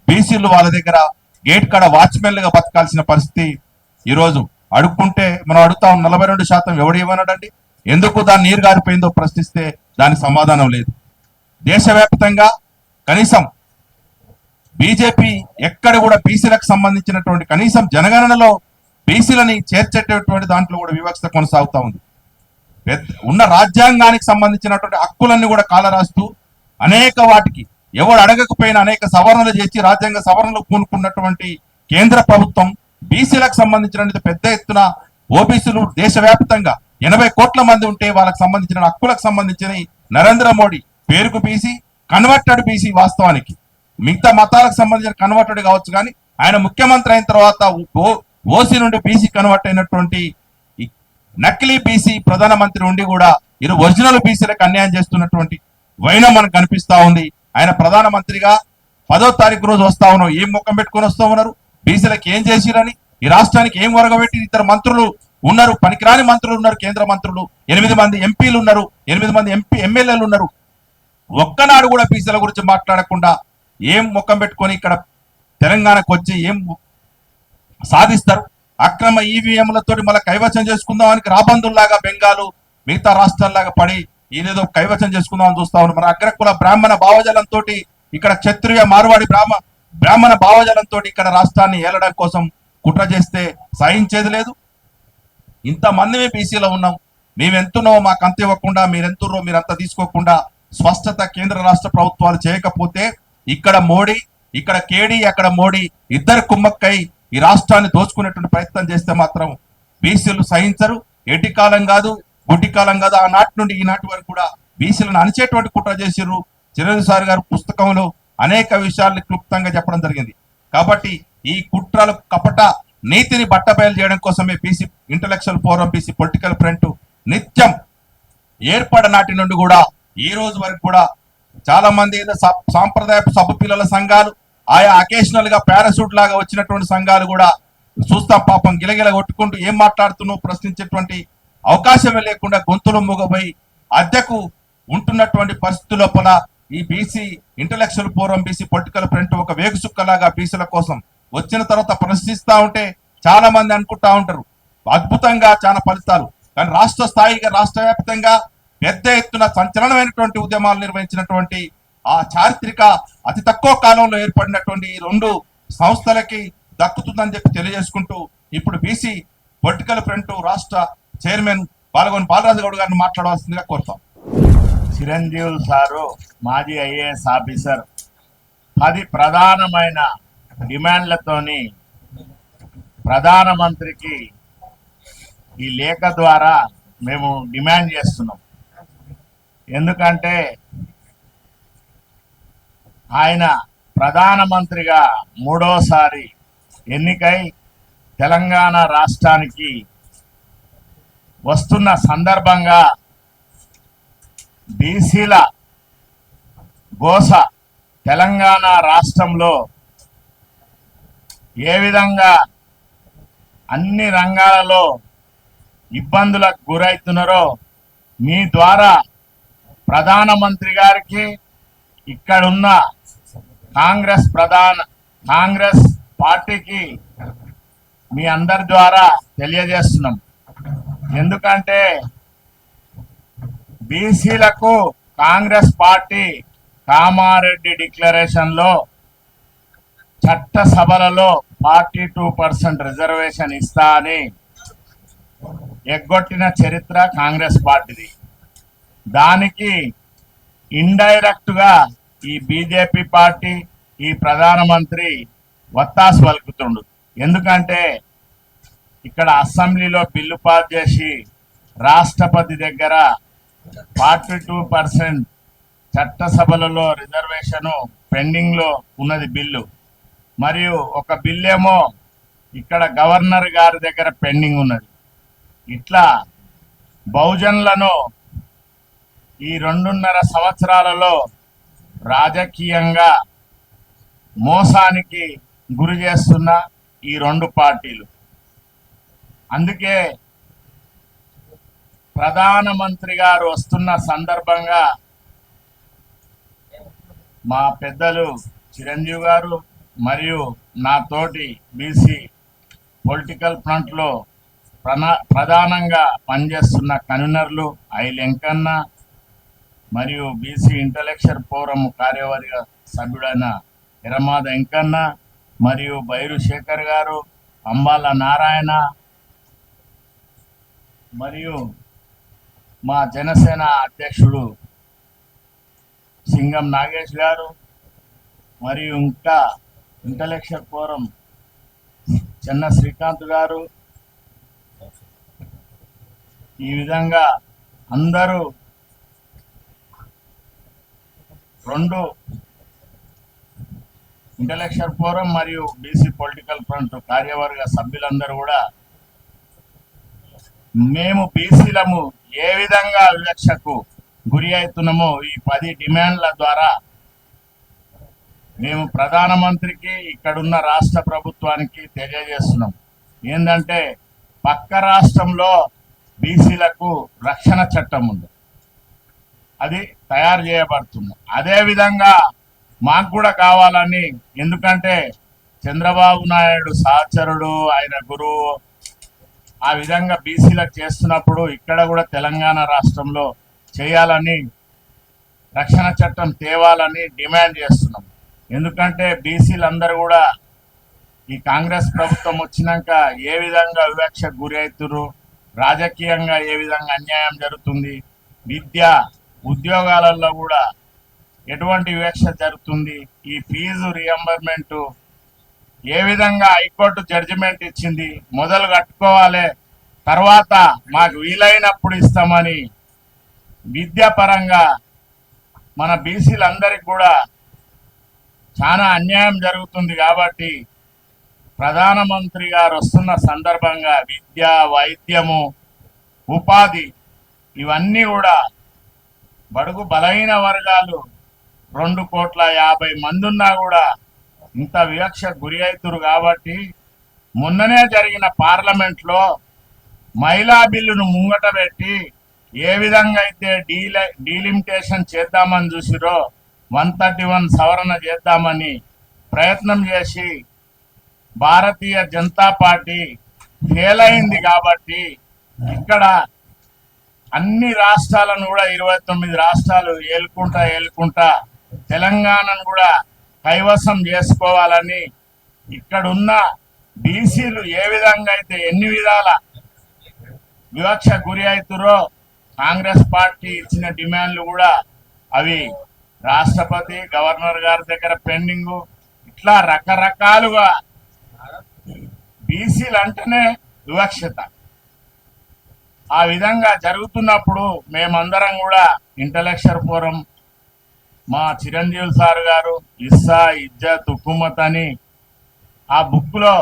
బీసీలు వాళ్ళ దగ్గర గేట్ కాడ వాచ్మెన్లుగా బతకాల్సిన పరిస్థితి ఈరోజు. అడుక్కుంటే మనం అడుగుతాం 42% ఎవడు ఇవ్వనడండి, ఎందుకు దాన్ని నీరు గారిపోయిందో ప్రశ్నిస్తే దానికి సమాధానం లేదు. దేశవ్యాప్తంగా కనీసం బీజేపీ ఎక్కడ కూడా బీసీలకు సంబంధించినటువంటి కనీసం జనగణనలో బీసీలని చేర్చేటటువంటి దాంట్లో కూడా వివక్షత కొనసాగుతా ఉంది. ఉన్న రాజ్యాంగానికి సంబంధించినటువంటి హక్కులన్నీ కూడా కాలరాస్తూ అనేక వాటికి ఎవడు అడగకపోయినా అనేక సవరణలు చేసి రాజ్యాంగ సవరణలు పూనుకున్నటువంటి కేంద్ర ప్రభుత్వం బీసీలకు సంబంధించిన పెద్ద ఎత్తున ఓబీసీలు దేశవ్యాప్తంగా 80 కోట్ల మంది ఉంటే వాళ్ళకి సంబంధించిన హక్కులకు సంబంధించిన నరేంద్ర మోడీ పేరుకు బీసీ, కన్వర్టెడ్ బీసీ, వాస్తవానికి మిగతా మతాలకు సంబంధించిన కన్వర్టెడ్ కావచ్చు, కానీ ఆయన ముఖ్యమంత్రి అయిన తర్వాత ఓసీ నుండి బీసీ కన్వర్ట్ అయినటువంటి ఈ నకిలీ బీసీ ప్రధానమంత్రి ఉండి కూడా ఇది ఒరిజినల్ బీసీలకు అన్యాయం చేస్తున్నటువంటి వైనం మనకు కనిపిస్తా ఉంది. ఆయన ప్రధానమంత్రిగా 10వ తారీఖు రోజు వస్తా ఉన్నాం, ఏం ముఖం పెట్టుకొని వస్తా ఉన్నారు, బీసీలకు ఏం చేసిరని, ఈ రాష్ట్రానికి ఏం ఒరగబెట్టి, ఇద్దరు మంత్రులు ఉన్నారు, పనికిరాని మంత్రులు ఉన్నారు, కేంద్ర మంత్రులు 8 మంది ఎంపీలు ఉన్నారు, 8 మంది ఎమ్మెల్యేలు ఉన్నారు. ఒక్కనాడు కూడా బీసీల గురించి మాట్లాడకుండా ఏం ముఖం పెట్టుకొని ఇక్కడ తెలంగాణకు వచ్చి ఏం సాధిస్తారు? అక్రమ ఈవీఎంలతో మళ్ళీ కైవసం చేసుకుందామని రాబందుల్లాగా బెంగాలు మిగతా రాష్ట్రాల్లాగా పడి ఏదేదో కైవసం చేసుకుందామని చూస్తా ఉన్నారు. మన అగ్రకుల బ్రాహ్మణ భావజలంతో ఇక్కడ క్షత్రియ మార్వాడి బ్రాహ్మణ భావజలంతో ఇక్కడ రాష్ట్రాన్ని ఏలడం కోసం కుట్ర చేస్తే సహించేది లేదు. ఇంతమంది బీసీలో ఉన్నాం, మేమెంతున్నామో మాకు అంత ఇవ్వకుండా మీరెంతుర్రో మీరంతా తీసుకోకుండా స్పష్టత కేంద్ర రాష్ట్ర ప్రభుత్వాలు చేయకపోతే ఇక్కడ మోడీ, ఇక్కడ కేడీ, అక్కడ మోడీ ఇద్దరు కుమ్మక్కై ఈ రాష్ట్రాన్ని దోచుకునేటువంటి ప్రయత్నం చేస్తే మాత్రం బీసీలు సహించరు. ఎటి కాలం కాదు, గుడ్డి కాలం కాదు, ఆనాటి నుండి ఈనాటి వరకు కూడా బీసీలను అణిచేటువంటి కుట్ర చేసిర్రు. చిరంజీవి సార్ గారు పుస్తకంలో అనేక విషయాల్ని క్లుప్తంగా చెప్పడం జరిగింది. కాబట్టి ఈ కుట్రలు కపట నీతిని బట్టబయలు చేయడం కోసమే BC intellectual forum, BC political front నిత్యం ఏర్పడ నాటి నుండి కూడా ఈ రోజు వరకు కూడా చాలా మంది ఏదో సాంప్రదాయపు సబ్బు పిల్లల సంఘాలు, ఆయా అకేషనల్ గా పారాసూట్ లాగా వచ్చినటువంటి సంఘాలు కూడా చూస్తాం, పాపం గిలగిల కొట్టుకుంటూ ఏం మాట్లాడుతున్నావు ప్రశ్నించేటువంటి అవకాశమే లేకుండా గొంతులు మూగబోయి అద్దెకు ఉంటున్నటువంటి పరిస్థితి లోపల ఈ BC intellectual forum, BC political front ఒక వేగుసుక్కలాగా బీసీల కోసం వచ్చిన తర్వాత ప్రశ్నిస్తా ఉంటే చాలా మంది అనుకుంటా ఉంటారు అద్భుతంగా చాలా ఫలితాలు, కానీ రాష్ట్ర స్థాయిగా రాష్ట్ర వ్యాప్తంగా పెద్ద ఎత్తున సంచలనమైనటువంటి ఉద్యమాలు నిర్వహించినటువంటి ఆ చారిత్రక అతి తక్కువ కాలంలో ఏర్పడినటువంటి ఈ 2 సంస్థలకి దక్కుతుందని చెప్పి తెలియజేసుకుంటూ ఇప్పుడు బీసీ పొలిటికల్ ఫ్రంట్ రాష్ట్ర చైర్మన్ బాలగోని బాలరాజు గౌడ్ గారిని మాట్లాడవలసిందిగా కోరుతాం. చిరంజీవులు సారు మాజీ ఐఏఎస్ ఆఫీసర్ 10 ప్రధానమైన డిమాండ్లతోని ప్రధానమంత్రికి ఈ లేఖ ద్వారా మేము డిమాండ్ చేస్తున్నాం. ఎందుకంటే ఆయన ప్రధానమంత్రిగా 3వసారి ఎన్నికై తెలంగాణ రాష్ట్రానికి వస్తున్న సందర్భంగా బీసీల గోస తెలంగాణ రాష్ట్రంలో ఏ విధంగా అన్ని రంగాలలో ఇబ్బందులకు గురవుతున్నారో మీ ద్వారా ప్రధానమంత్రి గారికి ఇక్కడున్న కాంగ్రెస్ పార్టీకి మీ అందరి ద్వారా తెలియజేస్తున్నాం. ఎందుకంటే బీసీలకు కాంగ్రెస్ పార్టీ కామారెడ్డి డిక్లరేషన్ లో చట్టసభలలో 42% రిజర్వేషన్ ఇస్తా అని ఎగ్గొట్టిన చరిత్ర కాంగ్రెస్ పార్టీది. దానికి ఇండైరెక్ట్ గా ఈ బీజేపీ పార్టీ, ఈ ప్రధానమంత్రి వత్తాసు పలుకుతుండు. ఎందుకంటే ఇక్కడ అసెంబ్లీలో బిల్లు పాస్ చేసి రాష్ట్రపతి దగ్గర 42% చట్టసభలలో రిజర్వేషన్ పెండింగ్ లో ఉన్నది బిల్లు, మరియు ఒక బిల్లేమో ఇక్కడ గవర్నర్ గారి దగ్గర పెండింగ్ ఉన్నది. ఇట్లా బహుజనులను ఈ 2.5 సంవత్సరాలలో రాజకీయంగా మోసానికి గురి చేస్తున్న ఈ 2 పార్టీలు. అందుకే ప్రధానమంత్రి గారు వస్తున్న సందర్భంగా మా పెద్దలు చిరంజీవి గారు మరియు నా తోటి బీసీ పొలిటికల్ ఫ్రంట్ లో ప్రధానంగా పనిచేస్తున్న కన్వీనర్లు ఐ వెంకన్న మరియు బీసీ ఇంటలెక్చువల్ ఫోరం కార్యవర్గ సభ్యుడైన ఎరమాద వెంకన్న మరియు బైరు శేఖర్ గారు, అంబాల నారాయణ మరియు మా జనసేన అధ్యక్షుడు సింగం నాగేష్ గారు మరియు ఇంకా ఇంటలెక్చువల్ ఫోరం చెన్న శ్రీకాంత్ గారు, ఈ విధంగా అందరూ రెండు ఇంటలెక్చువల్ ఫోరం మరియు బీసీ పొలిటికల్ ఫ్రంట్ కార్యవర్గ సభ్యులందరూ కూడా మేము బీసీలము ఏ విధంగా వివక్షకు గురి అవుతున్నామో ఈ 10 డిమాండ్ల ద్వారా మేము ప్రధానమంత్రికి ఇక్కడున్న రాష్ట్ర ప్రభుత్వానికి తెలియజేస్తున్నాం. ఏంటంటే పక్క రాష్ట్రంలో బీసీలకు రక్షణ చట్టం ఉంది, అది తయారు చేయబడుతుంది. అదేవిధంగా మాకు కూడా కావాలని, ఎందుకంటే చంద్రబాబు నాయుడు సహచరుడు, ఆయన గురువు, ఆ విధంగా బీసీలకు చేస్తున్నప్పుడు ఇక్కడ కూడా తెలంగాణ రాష్ట్రంలో చేయాలని, రక్షణ చట్టం తేవాలని డిమాండ్ చేస్తున్నాం. ఎందుకంటే బీసీలందరూ కూడా ఈ కాంగ్రెస్ ప్రభుత్వం వచ్చినాక ఏ విధంగా వివక్షకు గురి అవుతున్నారు, రాజకీయంగా ఏ విధంగా అన్యాయం జరుగుతుంది, విద్య ఉద్యోగాలలో కూడా ఎటువంటి వివక్ష జరుగుతుంది, ఈ ఫీజు రియంబర్మెంట్ ఏ విధంగా హైకోర్టు జడ్జిమెంట్ ఇచ్చింది, మొదలు కట్టుకోవాలి, తర్వాత మాకు వీలైనప్పుడు ఇస్తామని విద్యాపరంగా మన బీసీలందరికీ కూడా చాలా అన్యాయం జరుగుతుంది. కాబట్టి ప్రధానమంత్రి గారు వస్తున్న సందర్భంగా విద్య, వైద్యము, ఉపాధి ఇవన్నీ కూడా బడుగు బలహీన వర్గాలు 2,50,00,000 ఉన్నా కూడా ఇంత వివక్ష గురి అవుతురు. కాబట్టి మొన్ననే జరిగిన పార్లమెంట్లో మహిళా బిల్లును ముంగట పెట్టి ఏ విధంగా అయితే డీలిమిటేషన్ చేద్దామని చూసిరో 131 సవరణ చేద్దామని ప్రయత్నం చేసి భారతీయ జనతా పార్టీ ఫెయిల్ అయింది. కాబట్టి ఇక్కడ అన్ని రాష్ట్రాలను కూడా 29 రాష్ట్రాలు ఏలుకుంటా తెలంగాణను కూడా కైవసం చేసుకోవాలని, ఇక్కడున్న బీసీలు ఏ విధంగా అయితే ఎన్ని విధాల వివక్ష గురి అవుతురో కాంగ్రెస్ పార్టీ ఇచ్చిన డిమాండ్లు కూడా అవి రాష్ట్రపతి, గవర్నర్ గారి దగ్గర పెండింగ్, ఇట్లా రకరకాలుగా బీసీలు అంటేనే వివక్షత. ఆ విధంగా జరుగుతున్నప్పుడు మేమందరం కూడా ఇంటలెక్చువల్ ఫోరం, మా చిరంజీవి సార్ గారు ఇస్సా ఇజ్జత్ హుకుమత్ అని ఆ బుక్లో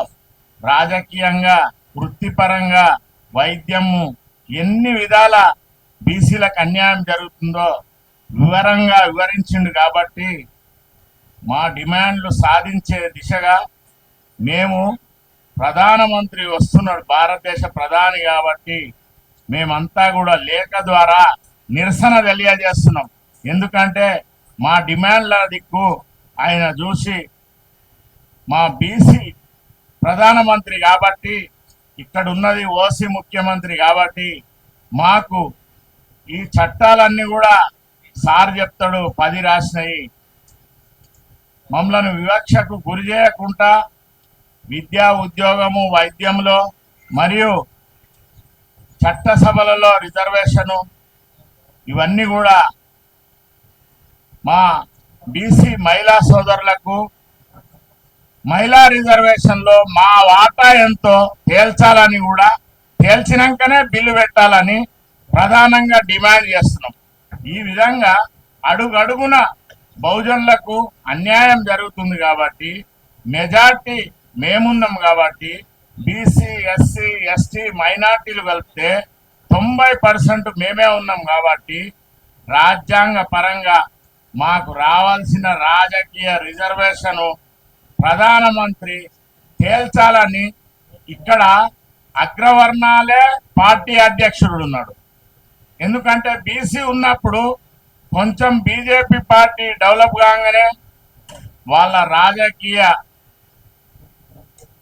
రాజకీయంగా, వృత్తిపరంగా, వైద్యము ఎన్ని విధాల బీసీలకు అన్యాయం జరుగుతుందో వివరంగా వివరించిండు. కాబట్టి మా డిమాండ్లు సాధించే దిశగా మేము, ప్రధానమంత్రి వస్తున్నాడు, భారతదేశ ప్రధాని, కాబట్టి మేమంతా కూడా లేఖ ద్వారా నిరసన తెలియజేస్తున్నాం. ఎందుకంటే మా డిమాండ్ల దిక్కు ఆయన చూసి, మా బీసీ ప్రధానమంత్రి కాబట్టి, ఇక్కడ ఉన్నది ఓసీ ముఖ్యమంత్రి కాబట్టి మాకు ఈ చట్టాలన్నీ కూడా సార్ చెప్తాడు 10 రాసినాయి, మమ్మలను వివక్షకు గురి చేయకుండా విద్యా, ఉద్యోగము, వైద్యంలో మరియు చట్టసభలలో రిజర్వేషను ఇవన్నీ కూడా మా బీసీ మహిళా సోదరులకు మహిళా రిజర్వేషన్లో మా వాటా ఎంతో తేల్చాలని, కూడా తేల్చినాకనే బిల్లు పెట్టాలని ప్రధానంగా డిమాండ్ చేస్తున్నాం. ఈ విధంగా అడుగడుగున బహుజనులకు అన్యాయం జరుగుతుంది. కాబట్టి మెజార్టీ మేమున్నాం. కాబట్టి బీసీ, ఎస్సీ, ఎస్టీ, మైనార్టీలు కలిపితే 90% మేమే ఉన్నాం. కాబట్టి రాజ్యాంగ పరంగా మాకు రావాల్సిన రాజకీయ రిజర్వేషను ప్రధానమంత్రి తేల్చాలని, ఇక్కడ అగ్రవర్ణాలే పార్టీ అధ్యక్షుడు ఉన్నాడు. ఎందుకంటే బీసీ ఉన్నప్పుడు కొంచెం బీజేపీ పార్టీ డెవలప్ కాగానే వాళ్ళ రాజకీయ,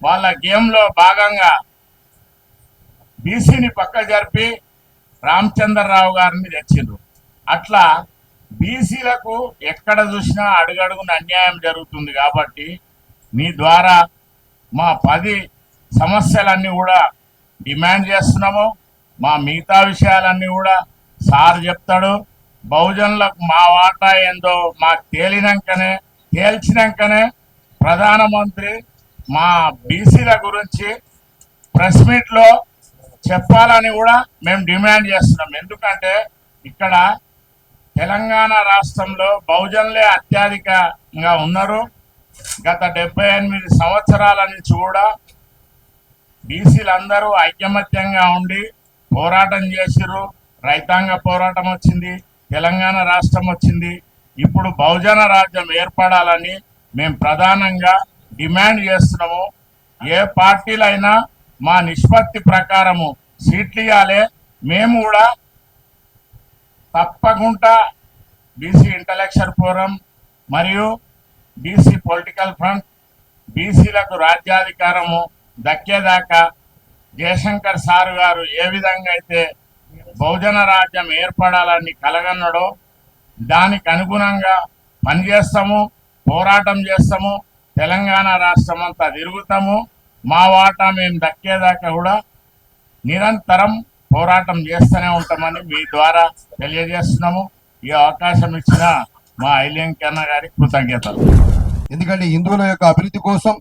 వాళ్ళ గేమ్లో భాగంగా బీసీని పక్క జరిపి రామచంద్రరావు గారిని తెచ్చిండ్రు. అట్లా బీసీలకు ఎక్కడ చూసినా అడుగడుగున అన్యాయం జరుగుతుంది. కాబట్టి మీ ద్వారా మా 10 సమస్యలన్నీ కూడా డిమాండ్ చేస్తున్నాము. మా మిగతా విషయాలన్నీ కూడా సార్ చెప్తాడు. బహుజనులకు మా వాటా ఏందో మాకు తేల్చినాకనే ప్రధానమంత్రి మా బీసీల గురించి ప్రెస్ మీట్ లో చెప్పాలని కూడా మేము డిమాండ్ చేస్తున్నాం. ఎందుకంటే ఇక్కడ తెలంగాణ రాష్ట్రంలో బహుజనులే అత్యధికంగా ఉన్నారు. గత 78 సంవత్సరాల నుంచి కూడా బీసీలందరూ ఐకమత్యంగా ఉండి పోరాటం చేసిర్రు. రైతాంగ పోరాటం వచ్చింది, తెలంగాణ రాష్ట్రం వచ్చింది. ఇప్పుడు బహుజన రాజ్యం ఏర్పడాలని మేము ప్రధానంగా డిమాండ్ చేస్తున్నాము. ఏ పార్టీలైనా మా నిష్పత్తి ప్రకారము సీట్లు ఇవ్వాలి. మేము కూడా తప్పకుండా బీసీ ఇంటలెక్చువల్ ఫోరం మరియు బీసీ పొలిటికల్ ఫ్రంట్ బీసీలకు రాజ్యాధికారము దక్కేదాకా జయశంకర్ సారు గారు ఏ విధంగా అయితే బహుజన రాజ్యం ఏర్పడాలని కలగన్నాడో దానికి అనుగుణంగా పనిచేస్తాము, పోరాటం చేస్తాము. తెలంగాణ రాష్ట్రం అంతా తిరుగుతాము. మా వాటా మేము దక్కేదాకా కూడా నిరంతరం పోరాటం చేస్తూనే ఉంటామని మీ ద్వారా తెలియజేస్తున్నాము. ఈ అవకాశం ఇచ్చిన మా ఐలింకన్న గారికి కృతజ్ఞతలు. ఎందుకంటే హిందువుల యొక్క అభివృద్ధి కోసం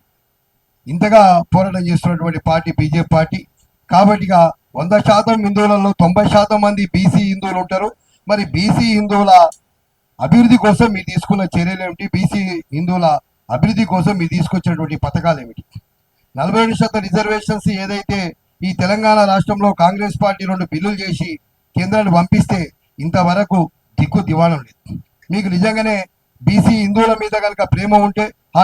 ఇంతగా పోరాటం చేస్తున్నటువంటి పార్టీ బీజేపీ పార్టీ. కాబట్టి 100% హిందువులలో 90% మంది బీసీ హిందువులు ఉంటారు. మరి బీసీ హిందువుల అభివృద్ధి కోసం మీరు తీసుకున్న చర్యలు ఏమిటి? బీసీ హిందువుల అభివృద్ధి కోసం మీరు తీసుకొచ్చినటువంటి పథకాలు ఏమిటి? 42% రిజర్వేషన్స్ ఏదైతే ఈ తెలంగాణ రాష్ట్రంలో కాంగ్రెస్ పార్టీ 2 బిల్లులు చేసి కేంద్రాన్ని పంపిస్తే ఇంతవరకు దిక్కు దివాణం లేదు. మీకు నిజంగానే బీసీ హిందువుల మీద కనుక ప్రేమ ఉంటే, ఆ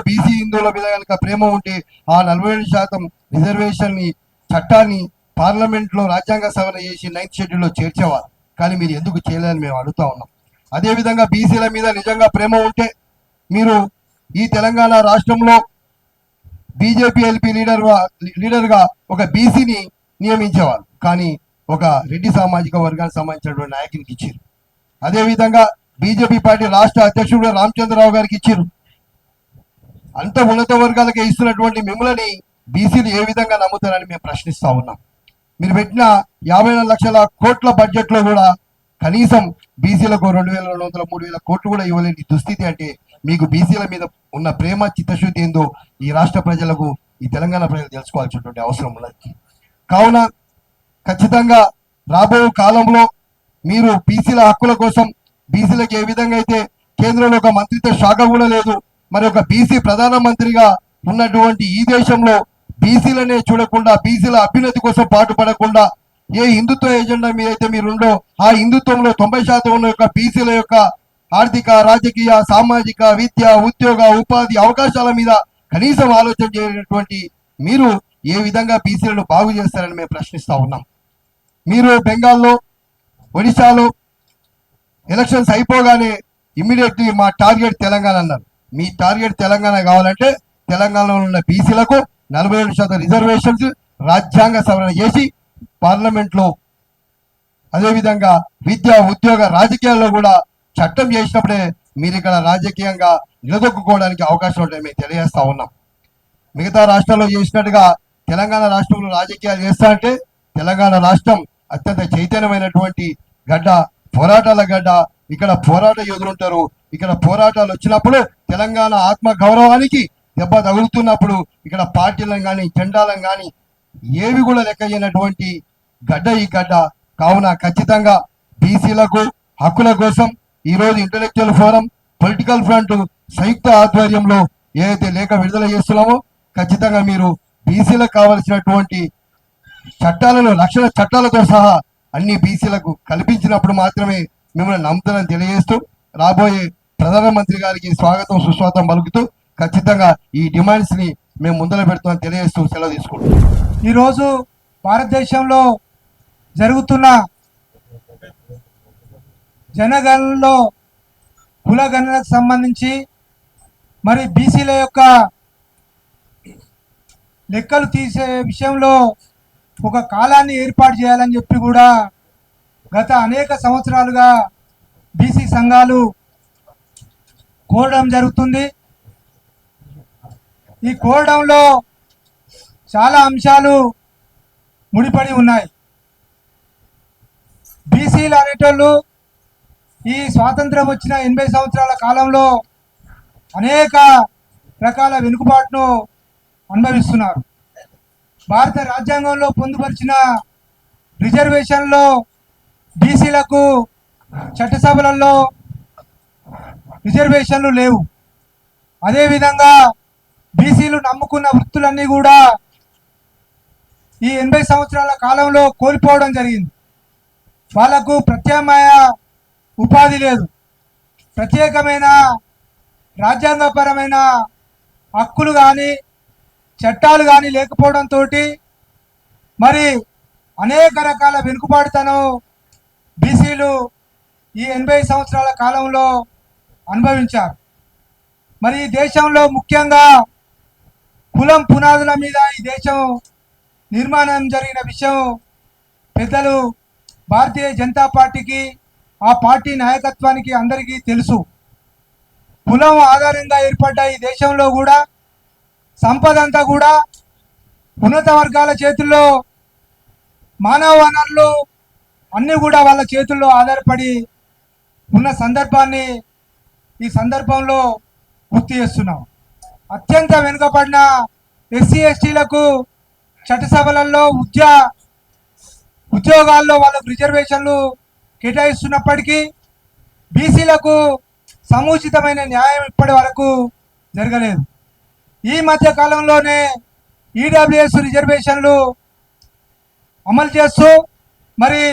బీసీ హిందువుల మీద కనుక ప్రేమ ఉంటే ఆ 42% రిజర్వేషన్ చట్టాన్ని పార్లమెంట్లో రాజ్యాంగ సవరణ చేసి 9th షెడ్యూల్లో చేర్చేవారు. కానీ మీరు ఎందుకు చేయలేదని మేము అడుగుతా ఉన్నాం. అదేవిధంగా బీసీల మీద నిజంగా ప్రేమ ఉంటే మీరు ఈ తెలంగాణ రాష్ట్రంలో బీజేపీ ఎల్పీ లీడర్గా ఒక బీసీని నియమించేవారు. కానీ ఒక రెడ్డి సామాజిక వర్గానికి సంబంధించినటువంటి నాయకునికి ఇచ్చారు. అదేవిధంగా బీజేపీ పార్టీ రాష్ట్ర అధ్యక్షుడు రామచంద్రరావు గారికి ఇచ్చారు. అంత ఉన్నత వర్గాలకే ఇస్తున్నటువంటి మిమ్మల్ని బీసీలు ఏ విధంగా నమ్ముతారని మేము ప్రశ్నిస్తా ఉన్నాం. మీరు పెట్టిన 54 లక్షల కోట్ల బడ్జెట్లో కూడా కనీసం బీసీలకు 2,200 3,000 కోట్లు కూడా ఇవ్వలేని దుస్థితి. అంటే మీకు బీసీల మీద ఉన్న ప్రేమ చిత్తశుద్ధి ఏందో ఈ రాష్ట్ర ప్రజలకు, ఈ తెలంగాణ ప్రజలు తెలుసుకోవాల్సినటువంటి అవసరం ఉన్నది. కావున ఖచ్చితంగా రాబో కాలంలో మీరు బీసీల హక్కుల కోసం, బీసీలకు ఏ విధంగా అయితే కేంద్రంలో ఒక మంత్రిత్వ శాఖ కూడా లేదు, మరి ఒక బీసీ ప్రధానమంత్రిగా ఉన్నటువంటి ఈ దేశంలో బీసీలనే చూడకుండా, బీసీల అభ్యున్నతి కోసం పాటుపడకుండా ఏ హిందుత్వ ఎజెండా మీదైతే మీరుండో ఆ హిందుత్వంలో 90% ఉన్న యొక్క బీసీల యొక్క ఆర్థిక, రాజకీయ, సామాజిక, విద్య, ఉద్యోగ, ఉపాధి అవకాశాల మీద కనీసం ఆలోచన చేయనటువంటి మీరు ఏ విధంగా బీసీలను బాగు చేస్తారని మేము ప్రశ్నిస్తా ఉన్నాం. మీరు బెంగాల్లో, ఒడిశాలో ఎలక్షన్స్ అయిపోగానే ఇమ్మీడియట్లీ మా టార్గెట్ తెలంగాణ అన్నారు. మీ టార్గెట్ తెలంగాణ కావాలంటే తెలంగాణలో ఉన్న బీసీలకు 47% రిజర్వేషన్స్ రాజ్యాంగ సవరణ చేసి పార్లమెంట్లో, అదేవిధంగా విద్య, ఉద్యోగ, రాజకీయాల్లో కూడా చట్టం చేసినప్పుడే మీరు ఇక్కడ రాజకీయంగా నిలదొక్కుకోవడానికి అవకాశం ఉంటుందని మేము తెలియజేస్తా ఉన్నాం. మిగతా రాష్ట్రాల్లో చేసినట్టుగా తెలంగాణ రాష్ట్రంలో రాజకీయాలు చేస్తా అంటే తెలంగాణ రాష్ట్రం అత్యంత చైతన్యమైనటువంటి గడ్డ, పోరాటాల గడ్డ. ఇక్కడ పోరాట యోధులు ఉంటారు. ఇక్కడ పోరాటాలు వచ్చినప్పుడు తెలంగాణ ఆత్మ గౌరవానికి దెబ్బ తగులుతున్నప్పుడు ఇక్కడ పార్టీలను కానీ, జెండాలను కానీ ఏవి కూడా లెక్క చేయనటువంటి గడ్డ ఈ గడ్డ. కావున ఖచ్చితంగా బీసీలకు హక్కుల కోసం ఈరోజు ఇంటలెక్చువల్ ఫోరం, పొలిటికల్ ఫ్రంట్ సంయుక్త ఆధ్వర్యంలో ఏదైతే లేఖ విడుదల చేస్తున్నామో ఖచ్చితంగా మీరు బీసీలకు కావలసినటువంటి చట్టాలను, రక్షణ చట్టాలతో సహా అన్ని బీసీలకు కల్పించినప్పుడు మాత్రమే మిమ్మల్ని నమ్ముతానని తెలియజేస్తూ రాబోయే ప్రధానమంత్రి గారికి స్వాగతం సుస్వాగతం పలుకుతూ ఖచ్చితంగా ఈ డిమాండ్స్ ని మేము ముందర పెడతామని తెలియజేస్తూ సెలవు తీసుకుంటాం. ఈరోజు భారతదేశంలో జరుగుతున్న జనగణనలో కులగణనకు సంబంధించి మరి బీసీల యొక్క లెక్కలు తీసే విషయంలో ఒక కాలాన్ని ఏర్పాటు చేయాలని చెప్పి కూడా గత అనేక సంవత్సరాలుగా బీసీ సంఘాలు కోరడం జరుగుతుంది. ఈ కోరడంలో చాలా అంశాలు ముడిపడి ఉన్నాయి. బీసీలు అనేటోళ్ళు ఈ స్వాతంత్రం వచ్చిన 80 సంవత్సరాల కాలంలో అనేక రకాల వెనుకబాటును అనుభవిస్తున్నారు. భారత రాజ్యాంగంలో పొందుపరిచిన రిజర్వేషన్లో బీసీలకు చట్టసభలలో రిజర్వేషన్లు లేవు. అదేవిధంగా బీసీలు నమ్ముకున్న వృత్తులన్నీ కూడా ఈ 80 సంవత్సరాల కాలంలో కోల్పోవడం జరిగింది. వాళ్లకు ప్రత్యామ్నాయ ఉపాధి లేదు. ప్రత్యేకమైన రాజ్యాంగపరమైన హక్కులు కానీ చట్టాలు కానీ లేకపోవడంతో మరి అనేక రకాల వెనుకబాటుతనం బీసీలు ఈ 80 సంవత్సరాల కాలంలో అనుభవించారు. మరి ఈ దేశంలో ముఖ్యంగా కులం పునాదుల మీద ఈ దేశం నిర్మాణం జరిగిన విషయం పెద్దలు భారతీయ జనతా పార్టీకి ఆ పార్టీ నాయకత్వానికి అందరికీ తెలుసు. కులం ఆధారంగా ఏర్పడ్డ ఈ దేశంలో కూడా సంపద అంతా కూడా ఉన్నత వర్గాల చేతుల్లో, మానవ వనరులు అన్నీ కూడా వాళ్ళ చేతుల్లో ఆధారపడి ఉన్న సందర్భాన్ని ఈ సందర్భంలో గుర్తు చేస్తున్నాం. అత్యంత వెనుకబడిన ఎస్సీ ఎస్టీలకు చట్టసభలలో ఉద్యోగాల్లో వాళ్ళకు రిజర్వేషన్లు కేటాయిస్తున్నప్పటికీ బీసీలకు సముచితమైన న్యాయం ఇప్పటి వరకు జరగలేదు. ఈ మధ్య కాలంలోనే ఈడబ్ల్యూఎస్ రిజర్వేషన్లు అమలు చేస్తూ మరి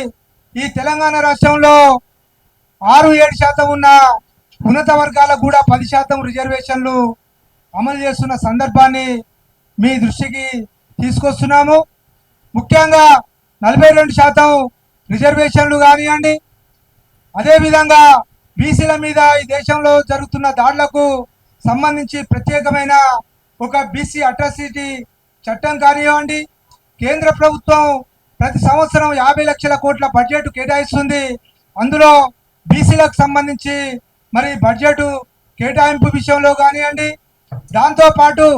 ఈ తెలంగాణ రాష్ట్రంలో 6-7% ఉన్న ఉన్నత వర్గాలకు కూడా 10% రిజర్వేషన్లు అమలు చేస్తున్న సందర్భాన్ని మీ దృష్టికి తీసుకొస్తున్నాము. ముఖ్యంగా 42% రిజర్వేషన్లు కానివ్వండి, అదేవిధంగా బీసీల మీద ఈ దేశంలో జరుగుతున్న దాడులకు సంబంధించి ప్రత్యేకమైన ఒక బీసీ అట్రాసిటీ చట్టం కానివ్వండి, కేంద్ర ప్రభుత్వం ప్రతి సంవత్సరం 50 లక్షల కోట్ల బడ్జెట్ కేటాయిస్తుంది. అందులో బీసీలకు సంబంధించి మరి బడ్జెట్ కేటాయింపు విషయంలో కానివ్వండి, దాంతోపాటు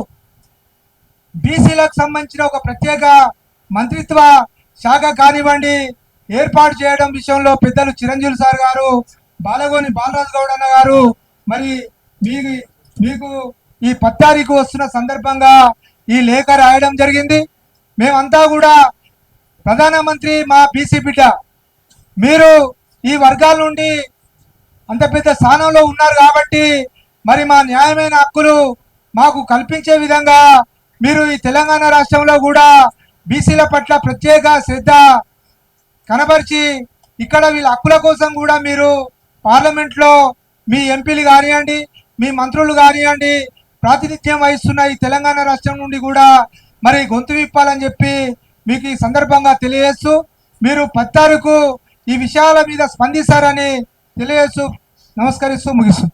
బీసీలకు సంబంధించిన ఒక ప్రత్యేక మంత్రిత్వ శాఖ కానివ్వండి ఏర్పాటు చేయడం విషయంలో పెద్దలు చిరంజీవి సార్ గారు, బాలగోని బాలరాజు గౌడ్ అన్న గారు మరి మీకు ఈ 10 తారీఖు వస్తున్న సందర్భంగా ఈ లేఖ రాయడం జరిగింది. మేమంతా కూడా ప్రధానమంత్రి మా బీసీ బిడ్డ, మీరు ఈ వర్గాల నుండి అంత పెద్ద స్థానంలో ఉన్నారు కాబట్టి మరి మా న్యాయమైన హక్కులు మాకు కల్పించే విధంగా మీరు ఈ తెలంగాణ రాష్ట్రంలో కూడా బీసీల పట్ల ప్రత్యేక శ్రద్ధ కనబరిచి ఇక్కడ వీళ్ళ హక్కుల కోసం కూడా మీరు పార్లమెంట్లో మీ ఎంపీలు కానివ్వండి, మీ మంత్రులు కానివ్వండి ప్రాతినిధ్యం వహిస్తున్న ఈ తెలంగాణ రాష్ట్రం నుండి కూడా మరి గొంతు విప్పాలని చెప్పి మీకు ఈ సందర్భంగా తెలియజేస్తూ మీరు 10 తారీఖు ఈ విషయాల మీద స్పందిస్తారని తెలియజేస్తూ నమస్కరిస్తూ ముగిస్తుంది.